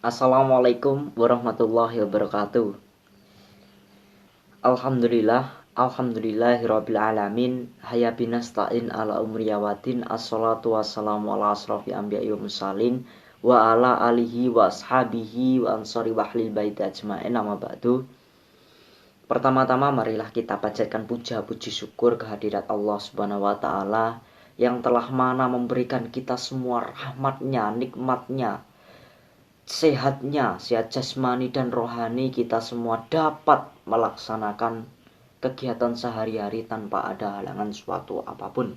Assalamualaikum warahmatullahi wabarakatuh. Alhamdulillahirabbil alamin. Hayya binasta'in ala umriyawatin. Assalatu wassalamu ala asrofil anbiya'i wa mursalin wa ala alihi wa ashabihi wa ansari wa ahlil baiti ajmain. Amma ba'du. Pertama-tama marilah kita panjatkan puja puji syukur kehadirat Allah Subhanahu wa taala yang telah mana memberikan kita semua rahmatnya, nikmatnya, sehatnya, sehat jasmani dan rohani, kita semua dapat melaksanakan kegiatan sehari-hari tanpa ada halangan suatu apapun.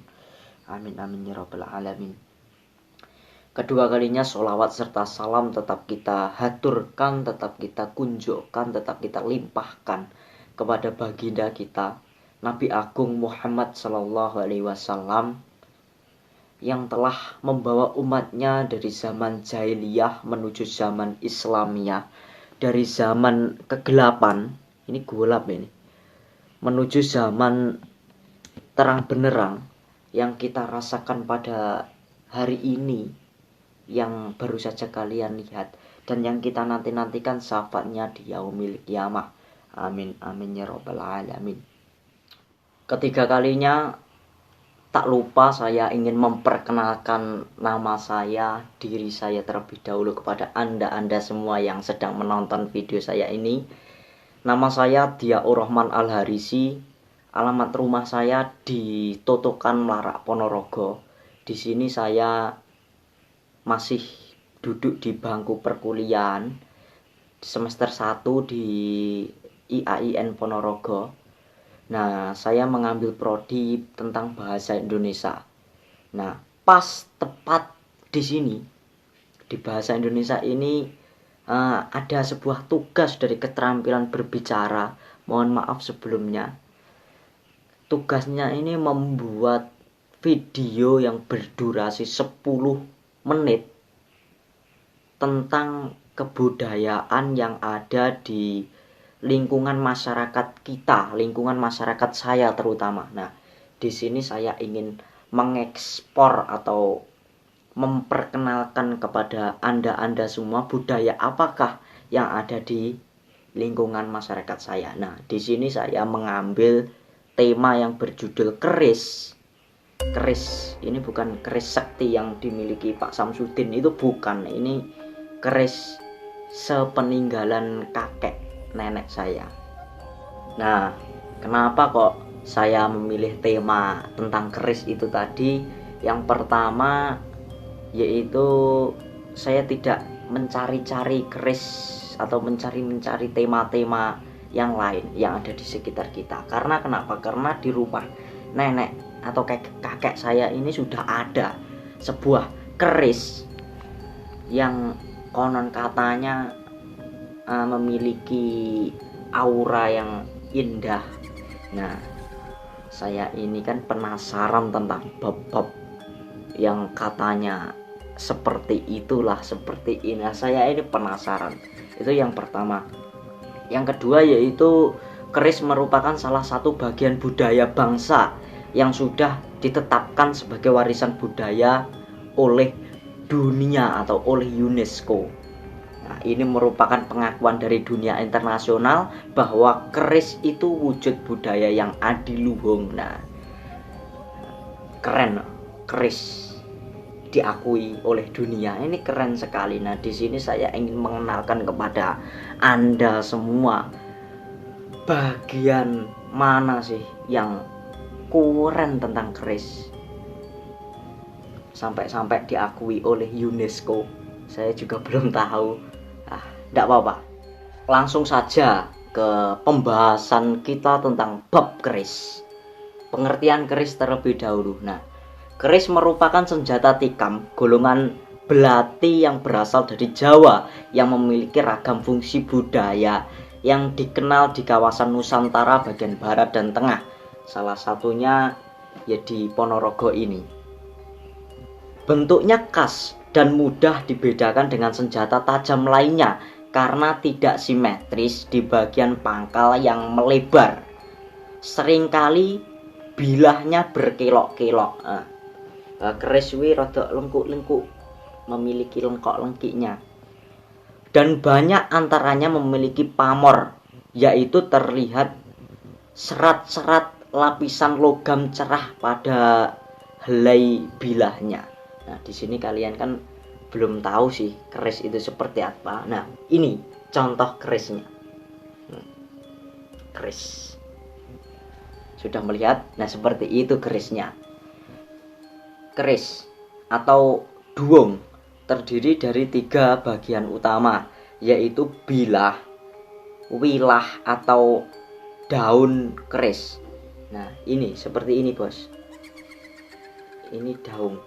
Amin amin ya rabbal alamin. Kedua kalinya sholawat serta salam tetap kita haturkan, tetap kita kunjukkan, tetap kita limpahkan kepada baginda kita Nabi Agung Muhammad Sallallahu Alaihi Wasallam yang telah membawa umatnya dari zaman jahiliyah menuju zaman Islamiyah, dari zaman kegelapan, ini gelap ini, menuju zaman terang benderang yang kita rasakan pada hari ini, yang baru saja kalian lihat dan yang kita nantikan syafaatnya di yaumil qiyamah. Amin amin ya rabbal alamin. Ketiga kalinya tak lupa saya ingin memperkenalkan nama saya, diri saya terlebih dahulu kepada Anda semua yang sedang menonton video saya ini. Nama saya Diaur Rahman Al-Harisi. Alamat rumah saya di Totokan Melarak Ponorogo. Di sini saya masih duduk di bangku perkuliahan semester 1 di IAIN Ponorogo. Nah, saya mengambil prodi tentang bahasa Indonesia. Nah, pas tepat di sini, di bahasa Indonesia ini ada sebuah tugas dari keterampilan berbicara. Mohon maaf sebelumnya. Tugasnya ini membuat video yang berdurasi 10 menit tentang kebudayaan yang ada di lingkungan masyarakat kita, lingkungan masyarakat saya terutama. Nah, di sini saya ingin mengekspor atau memperkenalkan kepada Anda semua budaya apakah yang ada di lingkungan masyarakat saya. Nah, di sini saya mengambil tema yang berjudul keris. Keris ini bukan keris sakti yang dimiliki Pak Samsudin, itu bukan. Ini keris sepeninggalan kakek nenek saya. Nah, kenapa kok saya memilih tema tentang keris itu tadi? Yang pertama yaitu saya tidak mencari-cari keris atau mencari tema-tema yang lain yang ada di sekitar kita. Karena kenapa? Karena di rumah nenek atau kakek saya ini sudah ada sebuah keris yang konon katanya memiliki aura yang indah. Nah, saya ini kan penasaran tentang bab-bab yang katanya seperti itulah, seperti ini. Nah, saya ini penasaran. Itu yang pertama. Yang kedua yaitu keris merupakan salah satu bagian budaya bangsa yang sudah ditetapkan sebagai warisan budaya oleh dunia atau oleh UNESCO. Nah, ini merupakan pengakuan dari dunia internasional bahwa keris itu wujud budaya yang adiluhung. Nah, keren, keris diakui oleh dunia. Ini keren sekali. Nah, di sini saya ingin mengenalkan kepada Anda semua bagian mana sih yang keren tentang keris sampai diakui oleh UNESCO. Saya juga belum tahu. Tidak apa-apa, langsung saja ke pembahasan kita tentang bab keris. Pengertian keris terlebih dahulu. Nah, keris merupakan senjata tikam golongan belati yang berasal dari Jawa yang memiliki ragam fungsi budaya yang dikenal di kawasan Nusantara bagian barat dan tengah. Salah satunya ya di Ponorogo ini. Bentuknya khas dan mudah dibedakan dengan senjata tajam lainnya karena tidak simetris di bagian pangkal yang melebar. Seringkali bilahnya berkelok-kelok. Keris wi rada lengkuk-lengkuk, memiliki lengkok-lengkiknya. dan banyak antaranya memiliki pamor, yaitu terlihat serat-serat lapisan logam cerah pada helai bilahnya. Nah, di sini kalian kan belum tahu sih keris itu seperti apa. Nah, ini contoh kerisnya. Keris. Sudah melihat? Nah, seperti itu kerisnya. Keris atau duong terdiri dari 3 bagian utama, yaitu bilah, wilah atau daun keris. Nah, ini seperti ini, Bos. Ini daun.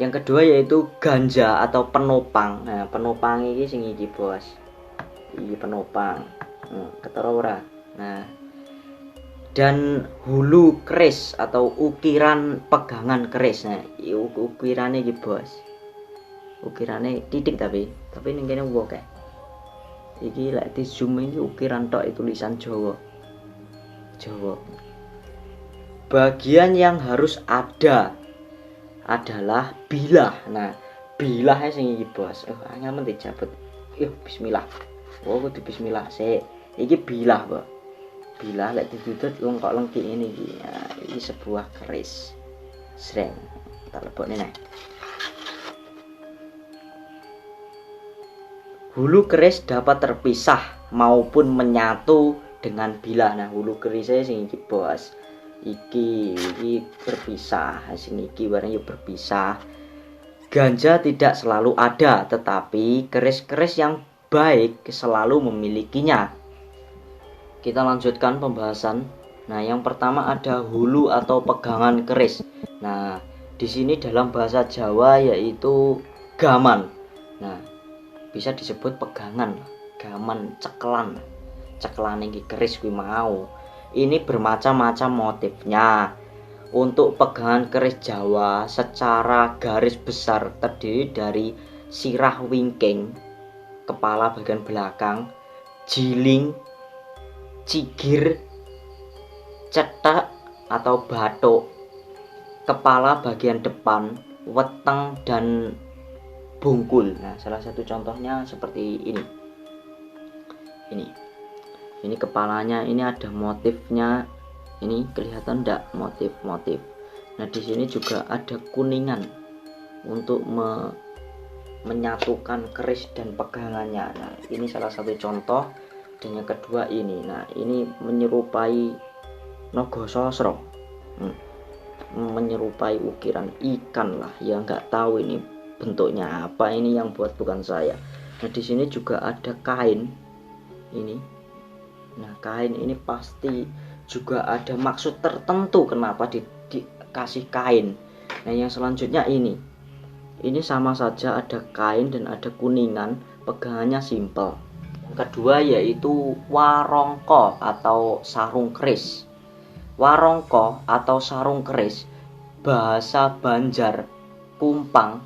Yang kedua yaitu ganja atau penopang. Nah, penopang ini sing iki, Bos. Iki penopang. Ketara ora? Nah, dan hulu keris atau ukiran pegangan keris. Nah, ukirannya iki, Bos. Ukirannya titik tapi ning kene woke. Iki lek di zoom ini ukiran tok tulisan Jawa. Bagian yang harus ada adalah bilah. Nah, bilahnya sing iki, Bos. Angel men dijabut. Bismillah. Kudu bismillah sik. Iki bilah, Bos. Bilah lek didudut lengkok lengki ini iki. Nah, ini sebuah keris. Sreng. Tak lebokne nek. Hulu keris dapat terpisah maupun menyatu dengan bilah. Nah, hulu kerisnya sing iki, Bos. Iki berpisah, sing iki bareng yo berpisah. Ganja tidak selalu ada, tetapi keris-keris yang baik selalu memilikinya. Kita lanjutkan pembahasan. Nah, yang pertama ada hulu atau pegangan keris. Nah, di sini dalam bahasa Jawa yaitu gaman. Nah, bisa disebut pegangan, gaman, cekelan. Cekelan iki keris kuwi mau. Ini bermacam-macam motifnya. Untuk pegangan keris Jawa secara garis besar terdiri dari sirah wingking, kepala bagian belakang, jiling, cigir, cetak atau batuk, kepala bagian depan, weteng dan bungkul. Nah, salah satu contohnya seperti ini. Ini kepalanya, ini ada motifnya. Ini kelihatan enggak motif-motif. Nah, di sini juga ada kuningan untuk menyatukan keris dan pegangannya. Nah, ini salah satu contoh. Dan yang kedua ini. Nah, ini menyerupai Nogososro. Menyerupai ukiran ikan lah. Ya nggak tahu ini bentuknya apa, ini yang buat bukan saya. Nah, di sini juga ada kain. Ini. Nah, kain ini pasti juga ada maksud tertentu kenapa dikasih kain. Nah, yang selanjutnya ini sama saja ada kain dan ada kuningan, pegangannya simpel. Yang kedua yaitu warongko atau sarung keris. Warongko atau sarung keris bahasa Banjar Pumpang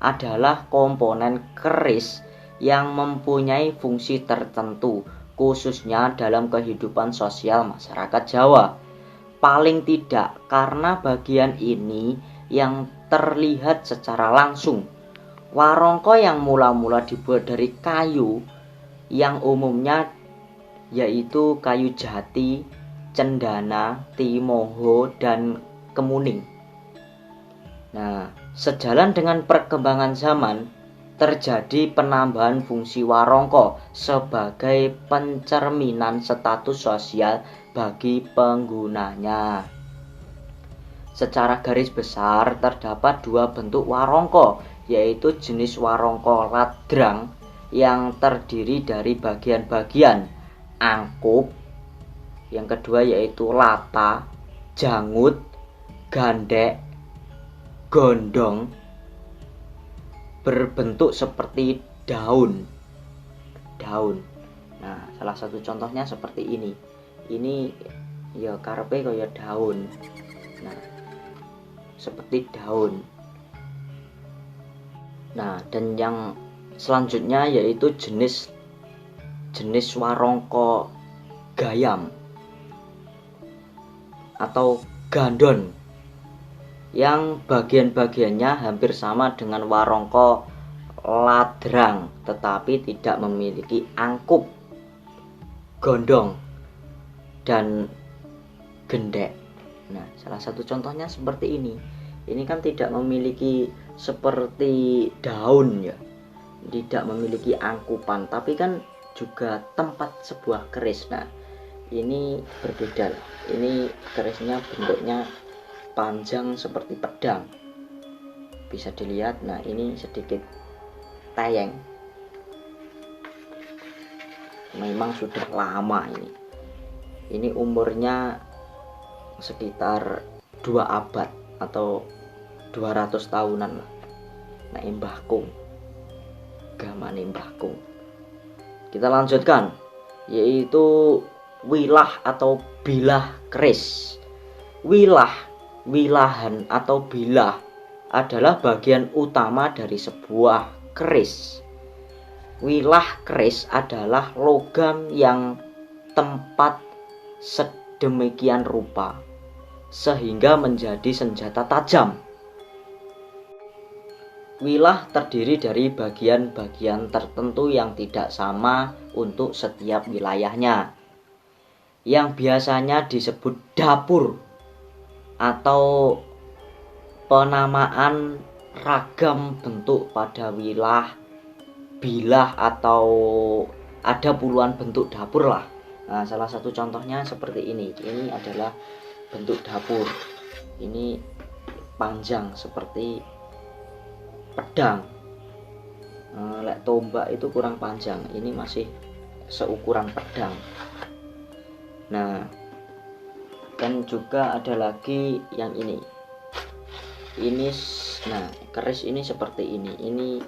adalah komponen keris yang mempunyai fungsi tertentu, khususnya dalam kehidupan sosial masyarakat Jawa. Paling tidak karena bagian ini yang terlihat secara langsung. Warongko yang mula-mula dibuat dari kayu yang umumnya yaitu kayu jati, cendana, timoho, dan kemuning. Nah, sejalan dengan perkembangan zaman, terjadi penambahan fungsi warongko sebagai pencerminan status sosial bagi penggunanya. Secara garis besar terdapat 2 bentuk warongko, yaitu jenis warongko ladrang yang terdiri dari bagian-bagian angkup, yang kedua yaitu lata, jangut, gandek, gondong, berbentuk seperti daun. Nah, salah satu contohnya seperti ini. Ini ya karepe kaya daun. Nah, seperti daun. Nah, dan yang selanjutnya yaitu jenis warongko gayam atau gandon yang bagian-bagiannya hampir sama dengan warongko ladrang tetapi tidak memiliki angkup, gondong, dan gendek. Nah, salah satu contohnya seperti ini. Ini kan tidak memiliki seperti daun ya, tidak memiliki angkupan, tapi kan juga tempat sebuah keris. Nah, ini berbeda. Ini kerisnya bentuknya panjang seperti pedang, bisa dilihat. Nah, ini sedikit tayeng, memang sudah lama ini umurnya sekitar 2 abad atau 200 tahunan lah. Nah, mbahku gamane mbahku. Kita lanjutkan, yaitu wilah atau bilah keris. Wilahan atau bilah adalah bagian utama dari sebuah keris. Wilah keris adalah logam yang tempat sedemikian rupa sehingga menjadi senjata tajam. Wilah terdiri dari bagian-bagian tertentu yang tidak sama untuk setiap wilayahnya, yang biasanya disebut dapur, atau penamaan ragam bentuk pada wilah, bilah, atau ada puluhan bentuk dapur lah. Nah, salah satu contohnya seperti ini. Ini adalah bentuk dapur. Ini panjang seperti pedang. Lek tombak itu kurang panjang. Ini masih seukuran pedang. Nah, dan juga ada lagi yang ini. Nah, keris ini seperti ini. Ini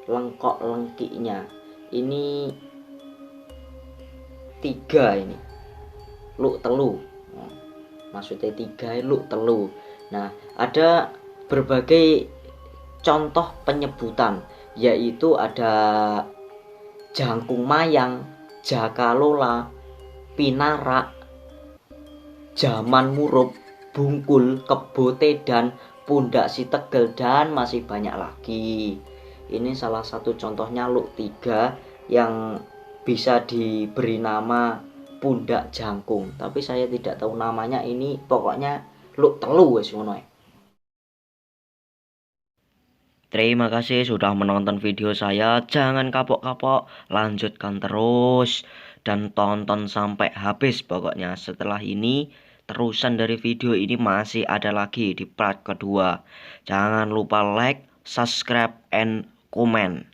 lengkok-lengkiknya. Ini 3 ini. Luk telu. Maksudnya 3 luk telu. Nah, ada berbagai contoh penyebutan, yaitu ada jangkung mayang, jakalola, pinarak, jaman murup, bungkul, kebote, dan pundak si tegel, dan masih banyak lagi. Ini salah satu contohnya luk 3 yang bisa diberi nama pundak jangkung, tapi saya tidak tahu namanya. Ini pokoknya luk telu wis ngono. Terima kasih sudah menonton video saya. Jangan kapok-kapok, lanjutkan terus dan tonton sampai habis. Pokoknya setelah ini terusan dari video ini masih ada lagi di part kedua. Jangan lupa like, subscribe, and comment.